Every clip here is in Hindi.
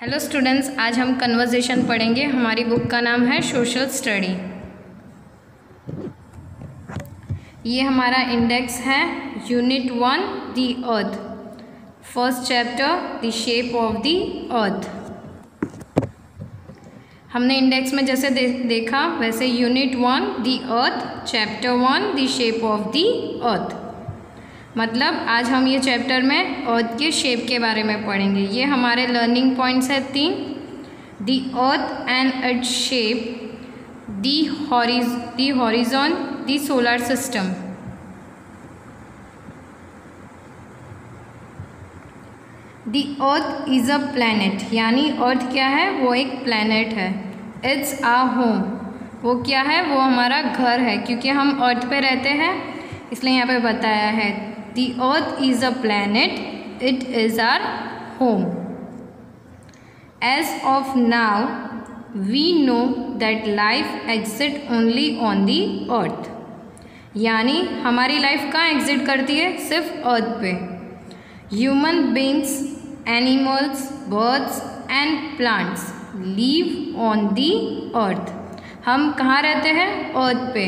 हेलो स्टूडेंट्स, आज हम कन्वर्सेशन पढ़ेंगे। हमारी बुक का नाम है सोशल स्टडी। ये हमारा इंडेक्स है unit 1 the earth, first chapter the shape of the earth. हमने इंडेक्स में जैसे देखा वैसे unit 1 the earth, chapter 1 the shape of the earth. मतलब आज हम ये चैप्टर में अर्थ के शेप के बारे में पढ़ेंगे। ये हमारे लर्निंग पॉइंट्स है 3। The earth and its shape, the horizon, the solar system. The earth is a planet, यानी अर्थ क्या है? वो एक प्लैनेट है। इट्स आ होम, वो क्या है? वो हमारा घर है, क्योंकि हम अर्थ पे रहते हैं इसलिए यहाँ पे बताया है The earth is a planet, it is our home. As of now, we know that life exists only on the earth. यानी हमारी लाइफ कहाँ एग्जिस्ट करती है? सिर्फ अर्थ पे। Human beings, animals, birds and plants live on the earth. हम कहाँ रहते हैं? अर्थ पे।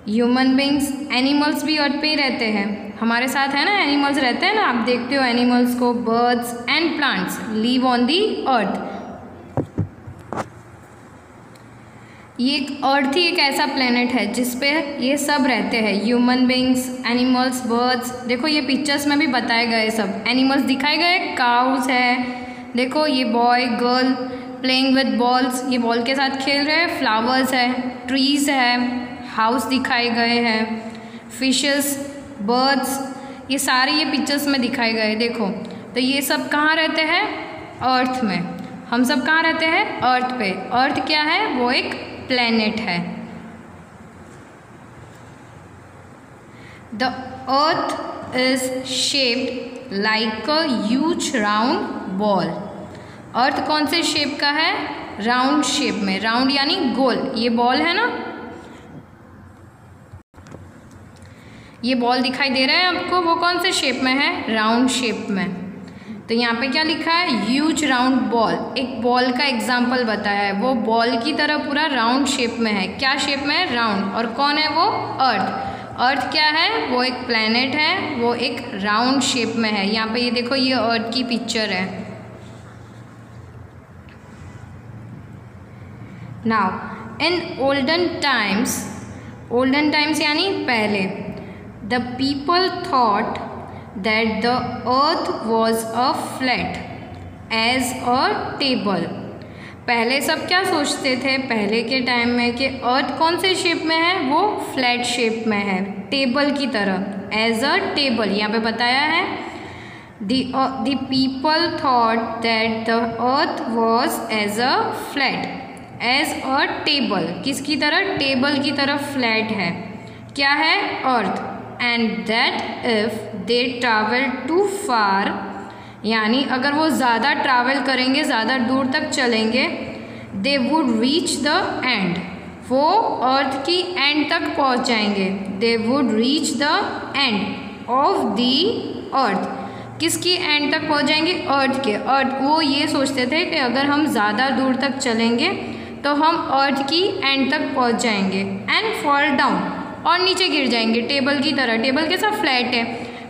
ह्यूमन बींग्स, एनिमल्स भी अर्थ पे ही रहते हैं, हमारे साथ है ना, एनिमल्स रहते हैं ना, आप देखते हो एनिमल्स को। Birds and plants live on the earth. ये अर्थ ही एक ऐसा प्लेनेट है जिसपे ये सब रहते हैं, ह्यूमन बींग्स, एनिमल्स, बर्ड्स। देखो ये पिक्चर्स में भी बताए गए सब एनिमल्स दिखाए गए। काउस है, देखो ये boy girl playing with balls, ये बॉल के साथ खेल रहे हैं। फ्लावर्स है, ट्रीज है, हाउस दिखाए गए हैं, फिशेस, बर्ड्स, ये सारे ये पिक्चर्स में दिखाए गए। देखो तो ये सब कहाँ रहते हैं? अर्थ में। हम सब कहाँ रहते हैं? अर्थ पे। अर्थ क्या है? वो एक प्लेनेट है। The earth is shaped like a huge round ball. Earth कौन से शेप का है? राउंड शेप में। राउंड यानी गोल। ये बॉल है ना, ये बॉल दिखाई दे रहा है आपको, वो कौन से शेप में है? राउंड शेप में। तो यहाँ पे क्या लिखा है? Huge round ball. एक बॉल का एग्जाम्पल बताया है, वो बॉल की तरह पूरा राउंड शेप में है। क्या शेप में है? राउंड। और कौन है वो? अर्थ। अर्थ क्या है? वो एक प्लैनेट है, वो एक राउंड शेप में है। यहाँ पे ये देखो, ये अर्थ की पिक्चर है। नाउ इन ओल्डन टाइम्स यानी पहले, the people thought that the earth was a flat as a table. पहले सब क्या सोचते थे पहले के टाइम में कि अर्थ कौन से शेप में है? वो फ्लैट शेप में है, टेबल की तरह, एज अ टेबल। यहाँ पे बताया है the people thought that the earth was as a table. किसकी तरह? टेबल की तरह फ्लैट है। क्या है? अर्थ। And that if they travel too far, यानी अगर वो ज़्यादा ट्रैवल करेंगे, ज़्यादा दूर तक चलेंगे, they would reach the end, वो अर्थ की एंड तक पहुँच जाएंगे। they would reach the end of the earth. किसकी एंड तक पहुँच जाएंगे? अर्थ के। अर्थ, वो ये सोचते थे कि अगर हम ज़्यादा दूर तक चलेंगे तो हम अर्थ की एंड तक पहुँच जाएंगे। एंड फॉल डाउन, और नीचे गिर जाएंगे टेबल की तरह। टेबल कैसा? फ्लैट है।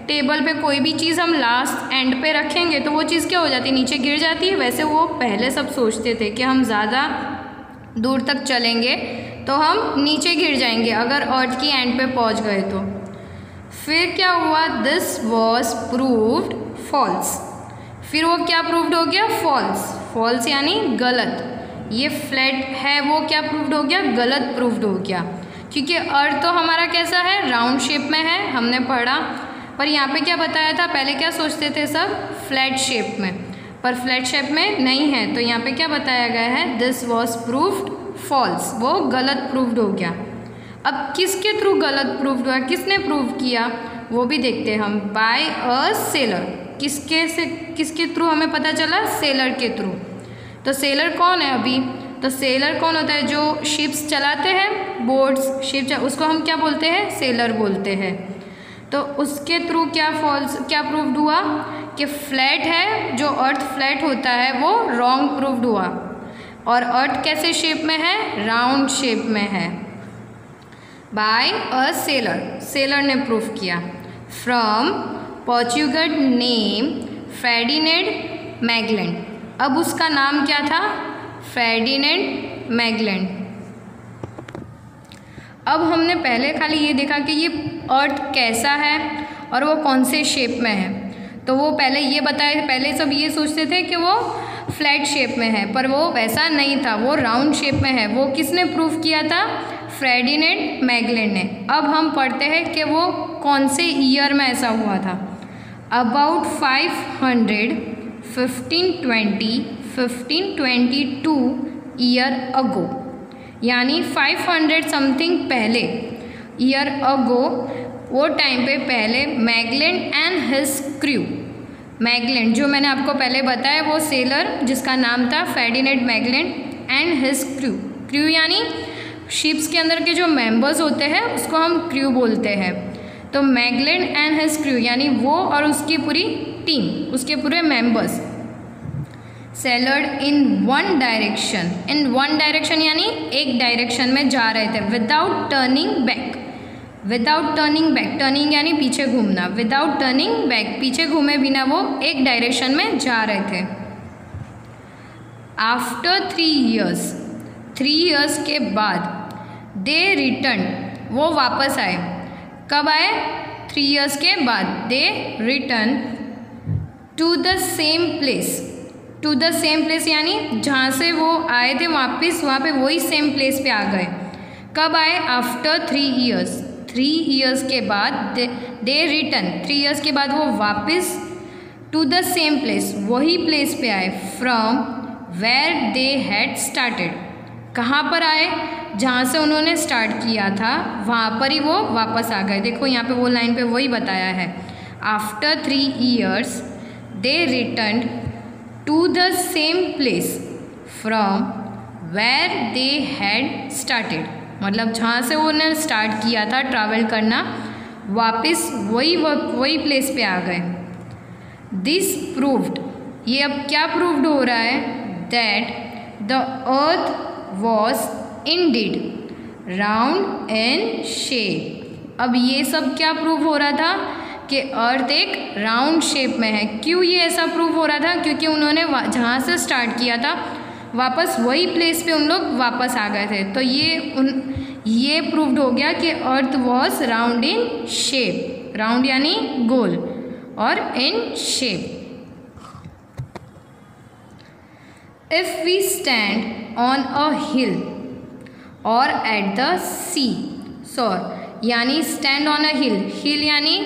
टेबल पे कोई भी चीज़ हम लास्ट एंड पे रखेंगे तो वो चीज़ क्या हो जाती है? नीचे गिर जाती है। वैसे वो पहले सब सोचते थे कि हम ज़्यादा दूर तक चलेंगे तो हम नीचे गिर जाएंगे अगर अर्थ की एंड पे पहुंच गए तो। फिर क्या हुआ? This was proved false. फिर वो क्या प्रूव्ड हो गया? फॉल्स। फॉल्स यानी गलत। ये फ्लैट है, वो क्या प्रूव्ड हो गया? गलत प्रूव्ड हो गया, क्योंकि अर्थ तो हमारा कैसा है? राउंड शेप में है, हमने पढ़ा। पर यहाँ पे क्या बताया था? पहले क्या सोचते थे सब? फ्लैट शेप में, पर फ्लैट शेप में नहीं है। तो यहाँ पे क्या बताया गया है? दिस वॉज प्रूव्ड फॉल्स, वो गलत प्रूव्ड हो गया। अब किसके थ्रू गलत प्रूव्ड हुआ? किसने प्रूव किया वो भी देखते हैं हम। By a sailor. किसके थ्रू हमें पता चला? सेलर के थ्रू। तो सेलर कौन है अभी? तो सेलर कौन होता है? जो शिप्स चलाते हैं, बोट्स, शिप, उसको हम क्या बोलते हैं? सेलर बोलते हैं। तो उसके थ्रू क्या प्रूव्ड हुआ कि फ्लैट है, जो अर्थ फ्लैट होता है वो रॉन्ग प्रूव्ड हुआ, और अर्थ कैसे शेप में है, राउंड शेप में है, बाय अ सेलर ने प्रूव किया। From Portugal name Ferdinand Magellan. अब उसका नाम क्या था, फेर्डिनेंड मैगलेन। अब हमने पहले खाली ये देखा कि ये अर्थ कैसा है और वो कौन से शेप में है, तो वो पहले ये बताए, पहले सब ये सोचते थे कि वो फ्लैट शेप में है, पर वो वैसा नहीं था, वो राउंड शेप में है। वो किसने प्रूव किया था, फेर्डिनेंड मैगलेन ने। अब हम पढ़ते हैं कि वो कौन से ईयर में ऐसा हुआ था। अबाउट 500 1522 ईयर अगो, यानी 500 समथिंग पहले, ईयर अगो, वो टाइम पे पहले Magellan and his crew, Magellan जो मैंने आपको पहले बताया वो सेलर जिसका नाम था Ferdinand Magellan and his crew, crew यानी शिप्स के अंदर के जो मेंबर्स होते हैं उसको हम क्रू बोलते हैं। तो मैगलेन एंड हिज क्रू यानी वो और उसकी पूरी टीम, उसके पूरे मेंबर्स, सेलर्ड इन वन डायरेक्शन यानी एक डायरेक्शन में जा रहे थे, विदाउट टर्निंग बैक, टर्निंग यानी पीछे घूमना, विदाउट टर्निंग बैक, पीछे घूमे बिना वो एक डायरेक्शन में जा रहे थे। आफ्टर 3 years के बाद दे रिटर्न, वो वापस आए। कब आए, 3 years के बाद। They return to the same place यानी जहाँ से वो आए थे वापस वहाँ पे वही सेम प्लेस पे आ गए। कब आए, आफ्टर 3 years, 3 years के बाद दे रिटर्न, 3 years के बाद वो वापस टू द सेम प्लेस, वही प्लेस पे आए। From where they had started, कहाँ पर आए, जहाँ से उन्होंने स्टार्ट किया था वहाँ पर ही वो वापस आ गए। देखो यहाँ पे वो लाइन पे वही बताया है, after 3 years they return to the same place from where they had started, मतलब जहाँ से उन्होंने स्टार्ट किया था ट्रैवल करना, वापस वही प्लेस पे आ गए। दिस प्रूव्ड, ये अब क्या प्रूव्ड हो रहा है, that the earth was Indeed round in shape. अब ये सब क्या प्रूव हो रहा था कि अर्थ एक राउंड शेप में है। क्यों ये ऐसा प्रूव हो रहा था, क्योंकि उन्होंने जहाँ से स्टार्ट किया था वापस वही प्लेस पे उन लोग वापस आ गए थे, तो ये प्रूव्ड हो गया कि earth was round in shape, round यानी गोल और in shape. If we stand on a hill और एट द सी शोर, यानी स्टैंड ऑन अ हिल यानी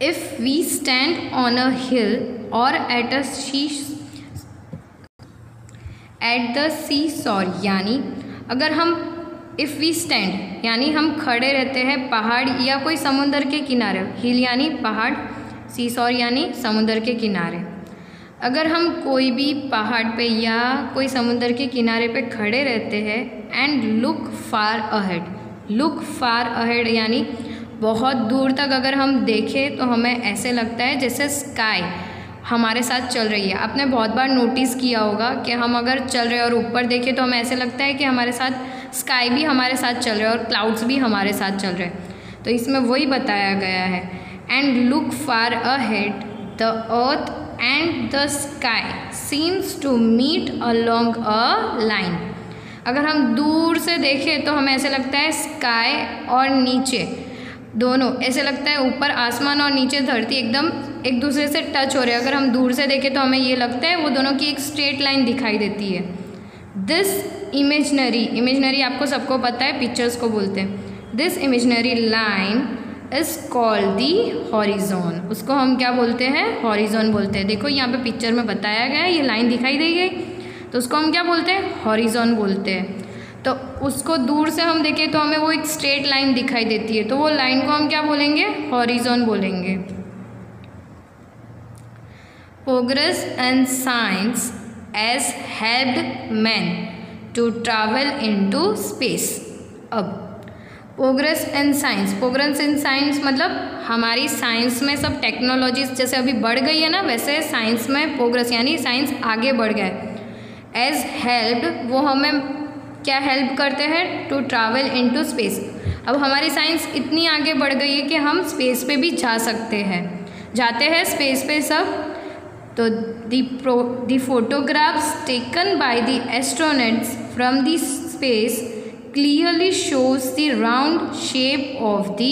if we stand on a hill और एट द सी शोर, यानी अगर हम इफ़ वी स्टैंड यानी हम खड़े रहते हैं पहाड़ या कोई समुंदर के किनारे, हिल यानी पहाड़, सी शोर यानी समुंदर के किनारे। अगर हम कोई भी पहाड़ पे या कोई समुंदर के किनारे पे खड़े रहते हैं एंड लुक फार अहेड यानी बहुत दूर तक अगर हम देखें तो हमें ऐसे लगता है जैसे स्काई हमारे साथ चल रही है। आपने बहुत बार नोटिस किया होगा कि हम अगर चल रहे हैं और ऊपर देखें तो हमें ऐसे लगता है कि हमारे साथ स्काई भी हमारे साथ चल रहे हैं और क्लाउड्स भी हमारे साथ चल रहे हैं। तो इसमें वही बताया गया है, and look far ahead the earth and the sky seems to meet along a line. अगर हम दूर से देखें तो हमें ऐसे लगता है स्काई और नीचे दोनों, ऐसे लगता है ऊपर आसमान और नीचे धरती एकदम एक दूसरे से टच हो रहे हैं। अगर हम दूर से देखें तो हमें ये लगता है वो दोनों की एक स्ट्रेट लाइन दिखाई देती है। दिस इमेजनरी आपको सबको पता है, पिक्चर्स को बोलते हैं। This imaginary line is called the horizon, उसको हम क्या बोलते हैं, हॉरिजॉन बोलते हैं। देखो यहाँ पे पिक्चर में बताया गया है, ये लाइन दिखाई दी गई तो उसको हम क्या बोलते हैं, हॉरिजॉन बोलते हैं। तो उसको दूर से हम देखें तो हमें वो एक स्ट्रेट लाइन दिखाई देती है, तो वो लाइन को हम क्या बोलेंगे, हॉरिजॉन बोलेंगे। Progress and science has helped man to travel into space. अब progress in science, progress in science मतलब हमारी साइंस में सब टेक्नोलॉजीज जैसे अभी बढ़ गई है ना, वैसे साइंस में प्रोग्रेस यानी साइंस आगे बढ़ गया है। एज हेल्प्ड, वो हमें क्या हेल्प करते हैं, टू ट्रैवल इनटू स्पेस। अब हमारी साइंस इतनी आगे बढ़ गई है कि हम स्पेस पे भी जा सकते हैं, जाते हैं स्पेस पे सब। तो the photographs taken by the astronauts from the space clearly shows the round shape of the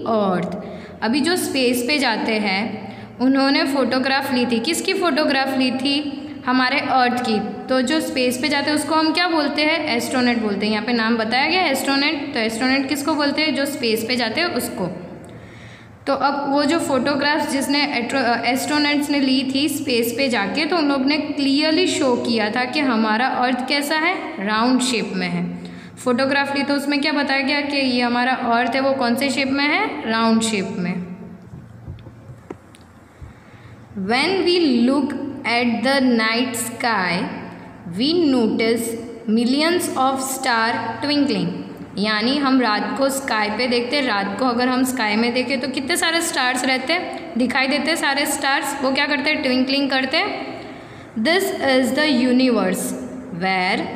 earth. अभी जो स्पेस पे जाते हैं उन्होंने फ़ोटोग्राफ ली थी, किसकी फ़ोटोग्राफ ली थी, हमारे अर्थ की। तो जो स्पेस पे जाते हैं उसको हम क्या बोलते हैं, एस्ट्रोनॉट बोलते हैं। यहाँ पे नाम बताया गया एस्ट्रोनॉट, तो एस्ट्रोनॉट किसको बोलते हैं, जो स्पेस पे जाते हैं उसको। तो अब वो जो फोटोग्राफ्स जिसने एस्ट्रोनॉट्स ने ली थी स्पेस पे जाके, तो उन लोग ने क्लियरली शो किया था कि हमारा अर्थ कैसा है, राउंड शेप में है। फोटोग्राफ ली तो उसमें क्या बताया गया कि ये हमारा अर्थ है वो कौन से शेप में है, राउंड शेप में। When we look at the night sky, we notice millions of stars twinkling. यानी हम रात को स्काई पे देखते हैं, रात को अगर हम स्काई में देखें तो कितने सारे स्टार्स रहते हैं, दिखाई देते हैं सारे स्टार्स, वो क्या करते हैं, ट्विंकलिंग करते हैं। This is the universe where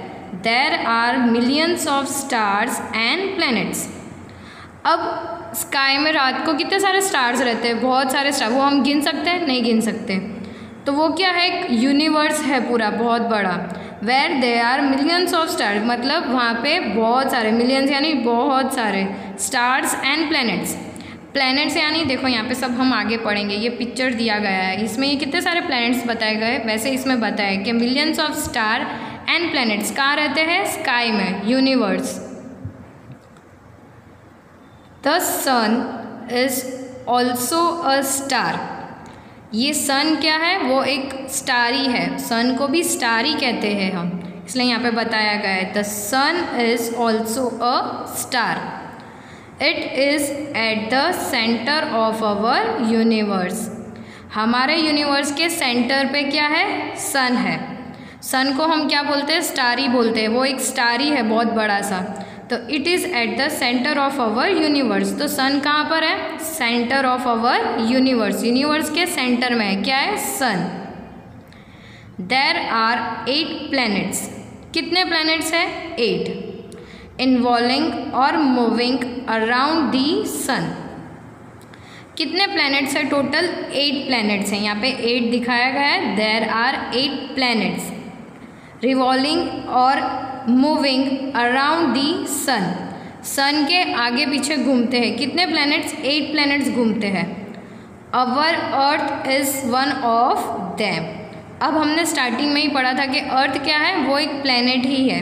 there are millions of stars and planets. अब स्काई में रात को कितने सारे स्टार्स रहते हैं, बहुत सारे स्टार, वो हम गिन सकते हैं, नहीं गिन सकते। तो वो क्या है, एक यूनिवर्स है पूरा बहुत बड़ा। Where they are millions of stars, मतलब वहाँ पे बहुत सारे, मिलियंस यानी बहुत सारे, स्टार्स एंड प्लैनेट्स। प्लैनेट्स यानी देखो यहाँ पे सब हम आगे पढ़ेंगे, ये पिक्चर दिया गया है, इसमें ये कितने सारे प्लैनेट्स बताए गए, वैसे इसमें बताया कि millions of star and planets कहाँ रहते हैं, स्काई में, universe. The sun is also a star. ये सन क्या है, वो एक स्टार ही है, सन को भी स्टार ही कहते हैं हम, इसलिए यहाँ पे बताया गया है the sun is also a star. It is at the centre of our universe. हमारे यूनिवर्स के सेंटर पे क्या है, सन है। सन को हम क्या बोलते हैं, स्टार ही बोलते हैं, वो एक स्टार ही है बहुत बड़ा सा। तो it is at the centre of our universe. तो सन कहाँ पर है, centre of our universe, universe के सेंटर में है, क्या है, सन। There are 8 planets. कितने प्लैनेट्स है, 8। इन्वॉल्विंग और मूविंग अराउंड दी सन। कितने प्लैनेट्स है टोटल, 8 प्लैनेट्स हैं, यहाँ पे 8 दिखाया गया है। देर आर 8 प्लैनेट्स रिवॉल्विंग और moving around the sun. Sun के आगे पीछे घूमते हैं, कितने प्लैनेट्स, 8 प्लैनेट्स घूमते हैं। Our earth is one of them. अब हमने स्टार्टिंग में ही पढ़ा था कि अर्थ क्या है, वो एक प्लैनेट ही है,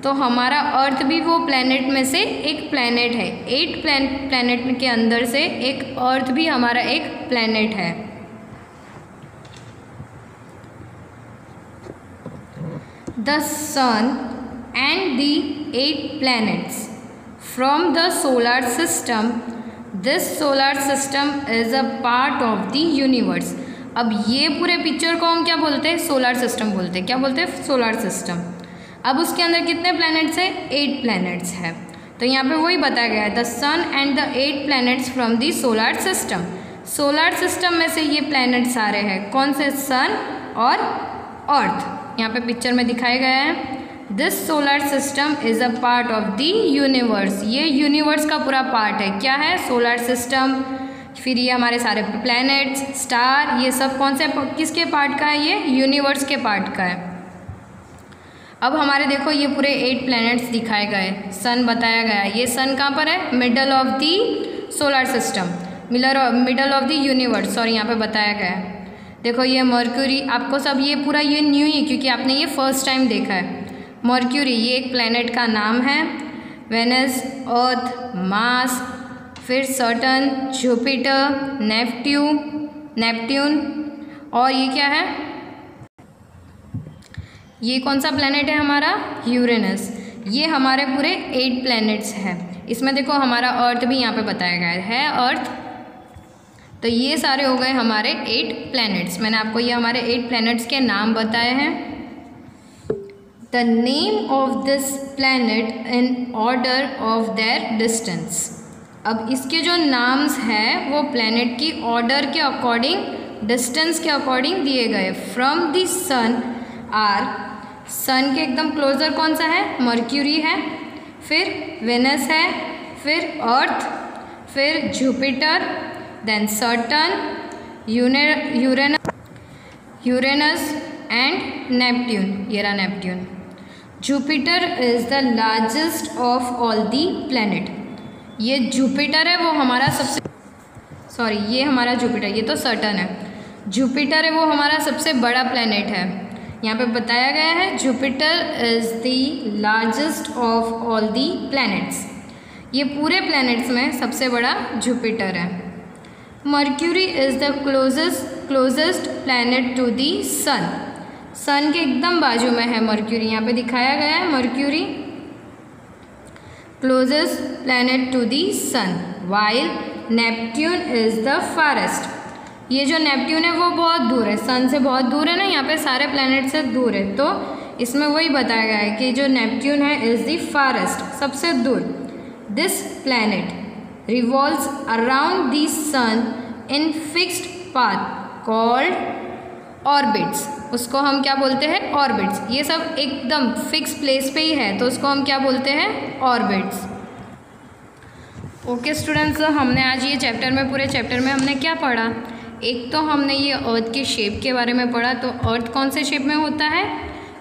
तो हमारा अर्थ भी वो प्लैनेट में से एक प्लैनेट है। 8 प्लैनेट के अंदर से एक अर्थ भी हमारा एक प्लैनेट है। The sun and the 8 planets from the solar system. This solar system is a part of the universe. अब ये पूरे पिक्चर को हम क्या बोलते हैं, सोलर सिस्टम बोलते हैं। क्या बोलते हैं, सोलर सिस्टम। अब उसके अंदर कितने प्लैनेट्स है, 8 प्लैनेट्स है। तो यहाँ पे वही बताया गया है the sun and the 8 planets from the solar system. Solar system में से ये प्लैनेट सारे हैं, कौन से, सन और अर्थ, यहाँ पे पिक्चर में दिखाया गया है। This solar system is a part of the universe. ये यूनिवर्स का पूरा पार्ट है, क्या है, सोलर सिस्टम। फिर ये हमारे सारे प्लैनेट्स, स्टार, ये सब कौन से, किसके पार्ट का है, ये यूनिवर्स के पार्ट का है। अब हमारे देखो ये पूरे 8 प्लैनेट्स दिखाए गए, सन बताया गया है। ये सन कहाँ पर है, middle of the solar system, middle of the universe, sorry यहाँ पे बताया गया है। देखो ये मर्क्यूरी, आपको सब ये पूरा ये न्यू ही, क्योंकि आपने ये फर्स्ट टाइम देखा है। मर्क्यूरी ये एक प्लैनेट का नाम है। वेनस, अर्थ, मार्स, फिर सैटर्न, जुपिटर, नेपट्यून और ये क्या है, ये कौन सा प्लैनेट है हमारा, यूरेनस। ये हमारे पूरे 8 प्लैनेट्स हैं। इसमें देखो हमारा अर्थ भी यहाँ पे बताया गया है, अर्थ। तो ये सारे हो गए हमारे 8 प्लैनेट्स। मैंने आपको ये हमारे 8 प्लैनेट्स के नाम बताए हैं। The name of this planet in order of their distance. अब इसके जो नाम्स हैं वो प्लैनेट की ऑर्डर के अकॉर्डिंग, डिस्टेंस के अकॉर्डिंग दिए गए। फ्रॉम द सन आर, सन के एकदम क्लोजर कौन सा है? मर्क्यूरी है, फिर वेनस है, फिर अर्थ, फिर Jupiter, then Saturn, Uranus and Neptune. ये रहा Neptune. Jupiter is the largest of all the planet. ये जुपिटर है, वो हमारा सबसे ये हमारा जुपिटर, ये तो सैटर्न है। जुपिटर है वो हमारा सबसे बड़ा प्लैनेट है। यहाँ पे बताया गया है Jupiter is the largest of all the planets. ये पूरे प्लैनेट्स में सबसे बड़ा जुपिटर है। Mercury is the closest planet to the sun. Sun के एकदम बाजू में है मर्क्यूरी, यहाँ पे दिखाया गया है Mercury closest planet to the sun, while Neptune is the farthest. ये जो नेपट्यून है वो बहुत दूर है, सन से बहुत दूर है ना, यहाँ पे सारे प्लैनेट से दूर है, तो इसमें वही बताया गया है कि जो नेपट्यून है इज द फारेस्ट, सबसे दूर। This planet revolves around the sun in fixed path called orbits. उसको हम क्या बोलते हैं? ऑर्बिट्स। ये सब एकदम फिक्स प्लेस पे ही है, तो उसको हम क्या बोलते हैं? ऑर्बिट्स। ओके स्टूडेंट्स, हमने आज ये चैप्टर में, पूरे चैप्टर में हमने क्या पढ़ा? एक तो हमने ये अर्थ के शेप के बारे में पढ़ा। तो अर्थ कौन से शेप में होता है?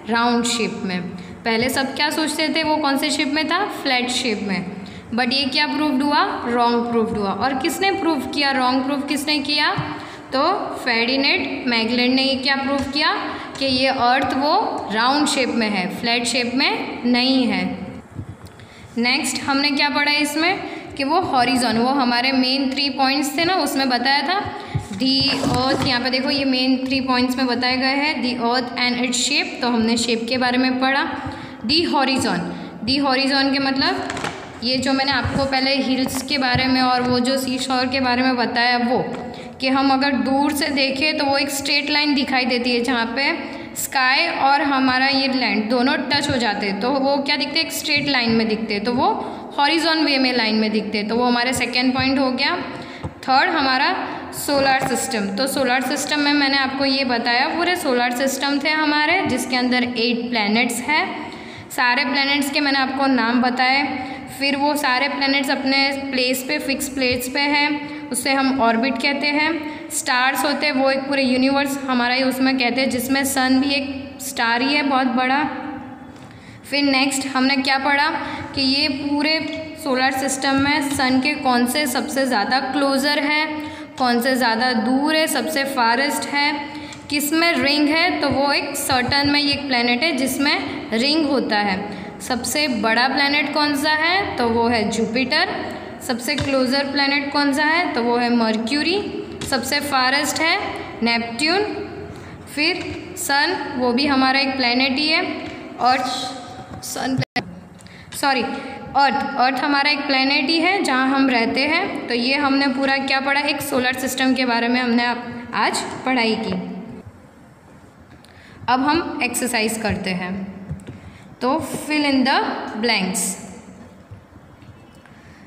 राउंड शेप में। पहले सब क्या सोचते थे, वो कौन से शेप में था? फ्लैट शेप में। बट ये क्या प्रूव्ड हुआ? रॉन्ग प्रूव्ड हुआ। और किसने प्रूव किया? रॉन्ग प्रूव किसने किया? तो फेर्डिनेंड मैगलेंड ने ये क्या प्रूव किया कि ये अर्थ वो राउंड शेप में है, फ्लैट शेप में नहीं है। नेक्स्ट हमने क्या पढ़ा इसमें कि वो हॉरिजॉन, वो हमारे मेन 3 पॉइंट्स थे ना, उसमें बताया था दी अर्थ। यहाँ पे देखो ये मेन 3 पॉइंट्स में बताए गए हैं, दी अर्थ एंड इट्स शेप। तो हमने शेप के बारे में पढ़ा। दी हॉरिजॉन के मतलब ये जो मैंने आपको पहले हिल्स के बारे में और वो जो सी शोर के बारे में बताया, वो कि हम अगर दूर से देखें तो वो एक स्ट्रेट लाइन दिखाई देती है जहाँ पे स्काई और हमारा ये लैंड दोनों टच हो जाते हैं, तो वो क्या दिखते हैं? एक स्ट्रेट लाइन में दिखते हैं, तो वो हॉरिजॉन वे में लाइन में दिखते हैं। तो वो हमारे सेकेंड पॉइंट हो गया। थर्ड हमारा सोलर सिस्टम। तो सोलर सिस्टम में मैंने आपको ये बताया, पूरे सोलर सिस्टम थे हमारे, जिसके अंदर 8 प्लैनेट्स हैं। सारे प्लैनेट्स के मैंने आपको नाम बताए। फिर वो सारे प्लैनेट्स अपने प्लेस पे, फिक्स प्लेस पे हैं, उससे हम ऑर्बिट कहते हैं। स्टार्स होते हैं वो एक पूरे यूनिवर्स हमारा ही उसमें कहते हैं, जिसमें सन भी एक स्टार ही है बहुत बड़ा। फिर नेक्स्ट हमने क्या पढ़ा कि ये पूरे सोलर सिस्टम में सन के कौन से सबसे ज़्यादा क्लोज़र है, कौन से ज़्यादा दूर है, सबसे फारेस्ट है, किस में रिंग है। तो वो एक सैटर्न में ये एक प्लैनेट है जिसमें रिंग होता है। सबसे बड़ा प्लैनेट कौन सा है? तो वो है जुपिटर। सबसे क्लोज़र प्लैनेट कौन सा है? तो वो है मर्क्यूरी। सबसे फारेस्ट है नेपट्यून। फिर सन, वो भी हमारा एक प्लैनेट ही है। और अर्थ हमारा एक प्लैनेट ही है जहाँ हम रहते हैं। तो ये हमने पूरा क्या पढ़ा? एक सोलर सिस्टम के बारे में हमने आज पढ़ाई की। अब हम एक्सरसाइज करते हैं। तो fill in the blanks.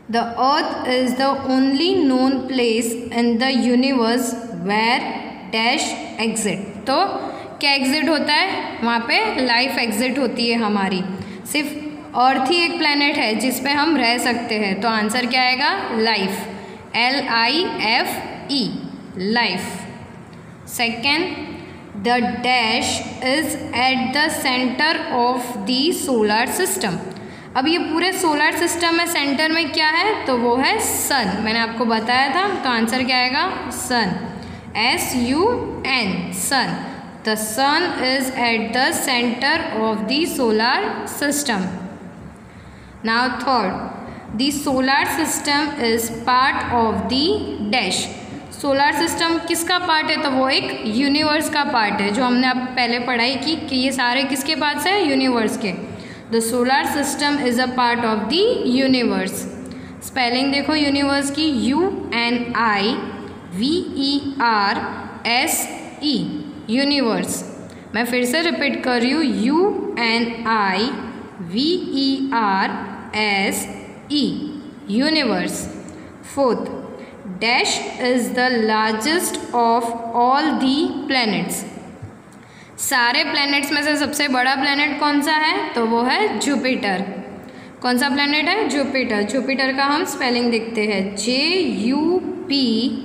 The earth is the only known place in the universe where dash exist। तो क्या एग्जिट होता है? वहाँ पे लाइफ एग्जिट होती है हमारी। सिर्फ अर्थ ही एक प्लैनेट है जिस पे हम रह सकते हैं। तो आंसर क्या आएगा? Life, LIFE, life. Second, the dash is at the centre of the solar system. अब ये पूरे सोलर सिस्टम में सेंटर में क्या है? तो वो है सन। मैंने आपको बताया था, तो आंसर क्या आएगा? Sun, SUN, sun. The sun is at the centre of the solar system. Now third, the solar system is part of the dash. Solar system किसका पार्ट है? तो वो एक यूनिवर्स का पार्ट है, जो हमने अब पहले पढ़ाई की कि ये सारे किसके पास है? यूनिवर्स के। The solar system is a part of the universe. Spelling देखो यूनिवर्स की, UNIVERSE, यूनिवर्स। मैं फिर से रिपीट कर रही हूँ, UNIVERSE, universe. Fourth, dash is the largest of all the planets. सारे प्लैनेट्स में से सबसे बड़ा प्लैनेट कौन सा है? तो वो है जुपिटर। कौन सा प्लैनेट है? जुपिटर। जुपिटर का हम स्पेलिंग देखते हैं, JUPITER।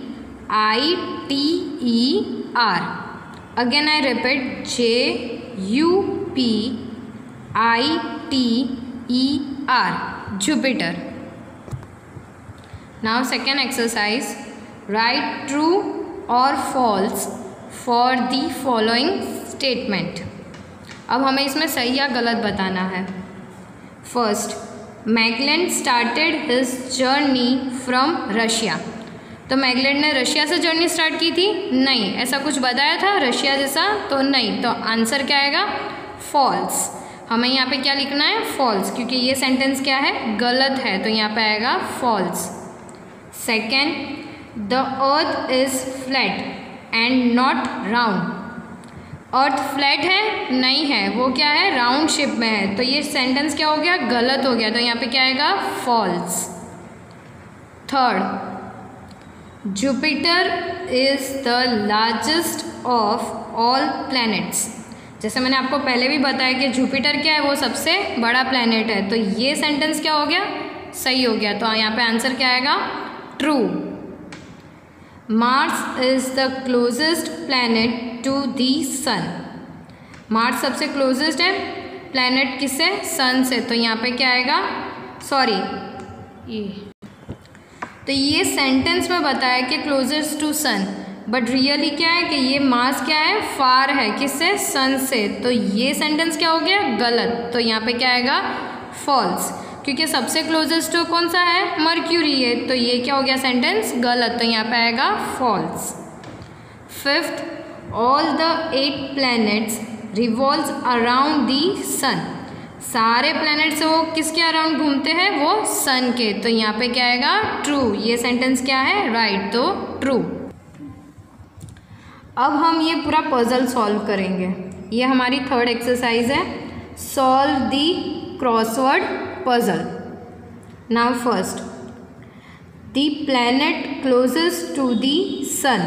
Again I repeat, JUPITER, Jupiter. Now second exercise, right true और false for the following statement. अब हमें इसमें सही या गलत बताना है। First, Magellan started his journey from Russia. तो मैगलेंड ने रशिया से जर्नी स्टार्ट की थी? नहीं। ऐसा कुछ बताया था रशिया जैसा? तो नहीं। तो आंसर क्या आएगा? फॉल्स। हमें यहाँ पे क्या लिखना है? फॉल्स, क्योंकि ये सेंटेंस क्या है? गलत है, तो यहाँ पे आएगा false. Second, the earth is flat and not round. Earth flat है? नहीं है, वो क्या है? राउंड शेप में है। तो ये सेंटेंस क्या हो गया? गलत हो गया, तो यहाँ पे क्या आएगा? False. Third, Jupiter is the largest of all planets. जैसे मैंने आपको पहले भी बताया कि जुपिटर क्या है? वो सबसे बड़ा प्लैनेट है। तो ये सेंटेंस क्या हो गया? सही हो गया। तो यहाँ पे आंसर क्या आएगा? True. Mars is the closest planet to the sun. Mars सबसे क्लोजेस्ट है प्लैनेट किससे? सन से। तो यहाँ पे क्या आएगा? सॉरी, तो ये सेंटेंस में बताया कि closest to sun, but really क्या है कि ये मार्स क्या है? फार है किससे? सन से। तो ये सेंटेंस क्या हो गया? गलत। तो यहाँ पे क्या आएगा? फॉल्स, क्योंकि सबसे क्लोजेस्ट तो कौन सा है? मर्क्यूरी है। तो ये क्या हो गया? सेंटेंस गलत। तो यहाँ पे आएगा false. Fifth, all the 8 planets revolves around the sun. सारे प्लैनेट्स वो किसके अराउंड घूमते हैं? वो सन के। तो यहाँ पे क्या आएगा? ट्रू। ये सेंटेंस क्या है? राइट। तो ट्रू। अब हम ये पूरा पजल सॉल्व करेंगे। ये हमारी थर्ड एक्सरसाइज है, solve the crossword puzzle. Now first, the planet closest to the sun.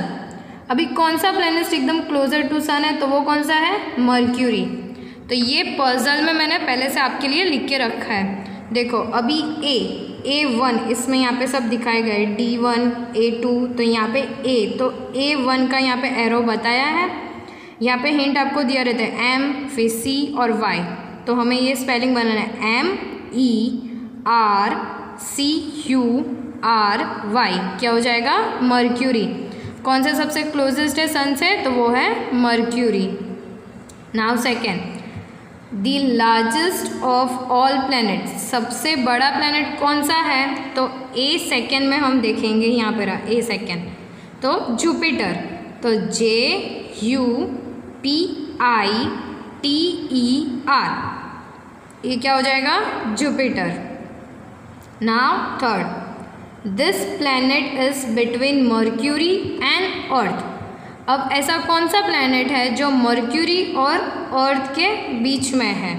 अभी कौन सा प्लैनेट एकदम क्लोजर टू सन है? तो वो कौन सा है? मर्क्यूरी। तो ये पजल में मैंने पहले से आपके लिए लिख के रखा है। देखो अभी A1 इसमें यहाँ पे सब दिखाए गए, D1 A2, तो यहाँ पे A, तो A1 का यहाँ पे एरो बताया है। यहाँ पे हिंट आपको दिया रहता है M, फिर C और Y। तो हमें ये स्पेलिंग बनाना है MERCURY। क्या हो जाएगा? मर्क्यूरी। कौन से सबसे क्लोजेस्ट है सन से? तो वो है mercury. Now second, the largest of all planet. सबसे बड़ा प्लैनेट कौन सा है? तो A सेकेंड में हम देखेंगे, यहाँ पे रहा A सेकेंड, तो जुपिटर। तो JUPITER, ये क्या हो जाएगा? Jupiter. Now third, this planet is between mercury and earth. अब ऐसा कौन सा प्लैनेट है जो मर्क्यूरी और अर्थ के बीच में है?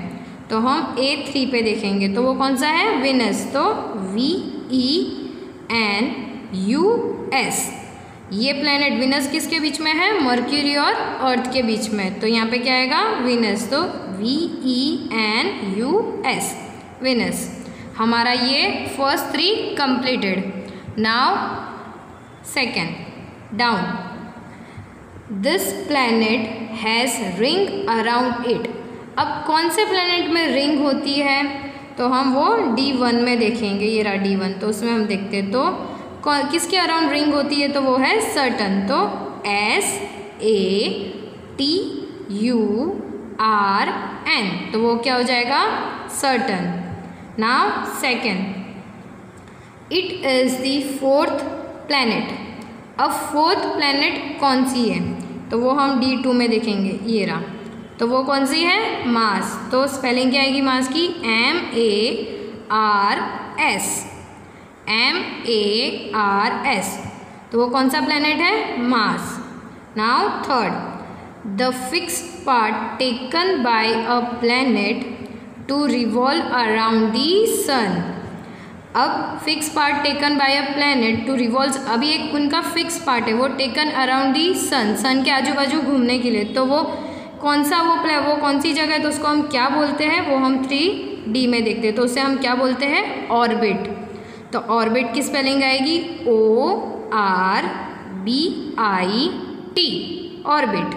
तो हम A3 पे देखेंगे, तो वो कौन सा है? विनस। तो VENUS। ये प्लैनेट विनस किसके बीच में है? मर्क्यूरी और अर्थ के बीच में। तो यहाँ पे क्या आएगा? विनस। तो VENUS, विनस। हमारा ये first 3 completed. Now second, down, this planet has ring around it. अब कौन से प्लैनेट में रिंग होती है? तो हम वो D1 में देखेंगे, ये रहा D1, तो उसमें हम देखते हैं। तो किसके अराउंड रिंग होती है? तो वो है सैटर्न। तो SATURN, तो वो क्या हो जाएगा? Saturn. Now second, it is the 4th planet. अब 4th प्लैनेट कौन सी है? तो वो हम D2 में देखेंगे, ये रहा। तो वो कौन सी है? मार्स। तो स्पेलिंग क्या आएगी मार्स की? MARS, MARS। तो वो कौन सा प्लैनेट है? Mars. Now third, the fix path taken by a planet to revolve around the sun. अब fix part taken by a planet to revolve, अभी एक उनका फिक्स पार्ट है वो taken around the sun, sun के आजू बाजू घूमने के लिए, तो वो कौन सा वो कौन सी जगह है, तो उसको हम क्या बोलते हैं, वो हम 3D में देखते हैं, तो उसे हम क्या बोलते हैं, ऑर्बिट। तो ऑर्बिट की स्पेलिंग आएगी ORBIT, orbit,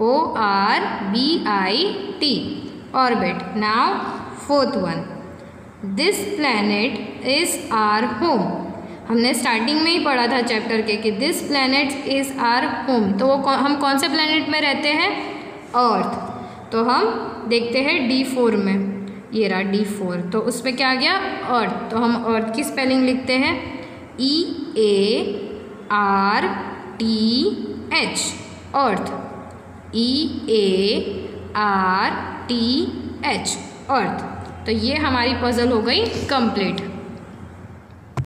ORBIT, orbit. Now fourth one, this planet is our home. हमने स्टार्टिंग में ही पढ़ा था चैप्टर के कि this planet is our home, तो वो हम कौन से प्लैनेट में रहते हैं, अर्थ। तो हम देखते हैं D4 में, ये रहा D4, तो उस पर क्या आ गया, अर्थ। तो हम अर्थ की स्पेलिंग लिखते हैं EARTH, अर्थ, EARTH, अर्थ। तो ये हमारी पजल हो गई कंप्लीट।